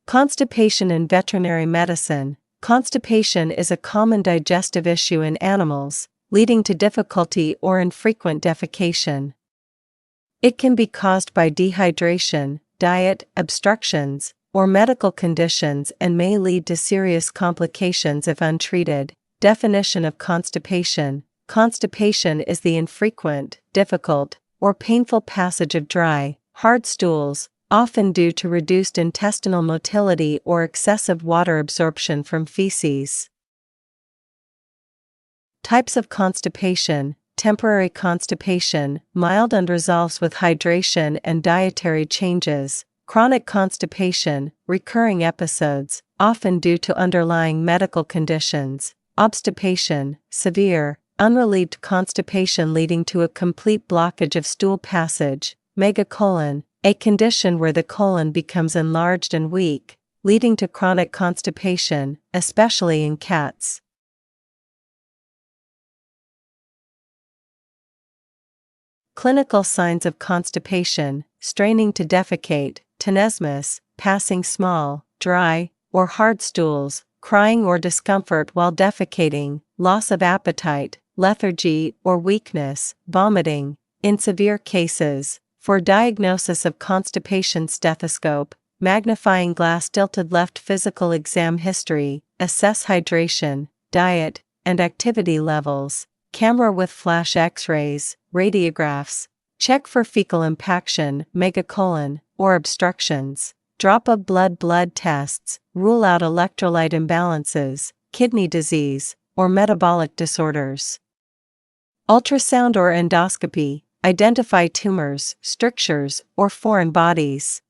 Constipation in veterinary medicine. Constipation is a common digestive issue in animals, leading to difficulty or infrequent defecation. It can be caused by dehydration, diet obstructions, or medical conditions and may lead to serious complications if untreated. Definition of constipation. Constipation is the infrequent, difficult, or painful passage of dry, hard stools, often due to reduced intestinal motility or excessive water absorption from feces. Types of constipation. Temporary constipation, mild and resolves with hydration and dietary changes. Chronic constipation, recurring episodes, often due to underlying medical conditions. Obstipation, severe, unrelieved constipation leading to a complete blockage of stool passage. Megacolon, a condition where the colon becomes enlarged and weak, leading to chronic constipation, especially in cats. Clinical signs of constipation: straining to defecate, tenesmus, passing small, dry, or hard stools, crying or discomfort while defecating, loss of appetite, lethargy or weakness, vomiting. In severe cases, for diagnosis of constipation, stethoscope, magnifying glass, tilted left, physical exam history, assess hydration, diet, and activity levels, camera with flash x-rays, radiographs, check for fecal impaction, megacolon, or obstructions, drop of blood tests, rule out electrolyte imbalances, kidney disease, or metabolic disorders. Ultrasound or endoscopy, identify tumors, strictures, or foreign bodies.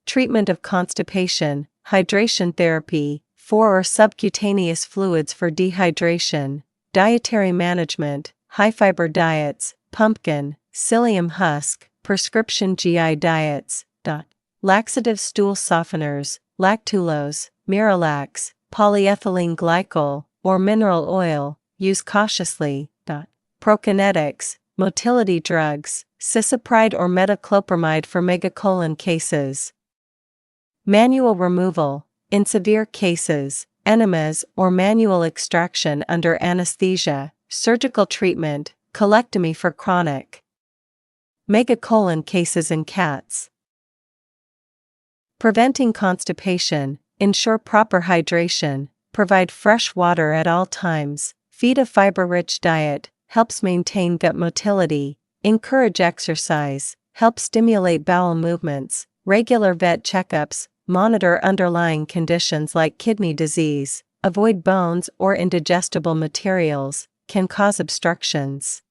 Treatment of constipation: hydration therapy, for or subcutaneous fluids for dehydration, dietary management, high-fiber diets, pumpkin, psyllium husk, prescription GI diets, laxative stool softeners, lactulose, Miralax, polyethylene glycol, or mineral oil, use cautiously. Prokinetics, motility drugs, cisapride or metoclopramide for megacolon cases. Manual removal, in severe cases, enemas or manual extraction under anesthesia, surgical treatment, colectomy for chronic megacolon cases in cats. Preventing constipation: ensure proper hydration, provide fresh water at all times, feed a fiber-rich diet, helps maintain gut motility, encourage exercise, help stimulate bowel movements, regular vet checkups, monitor underlying conditions like kidney disease, avoid bones or indigestible materials, can cause obstructions.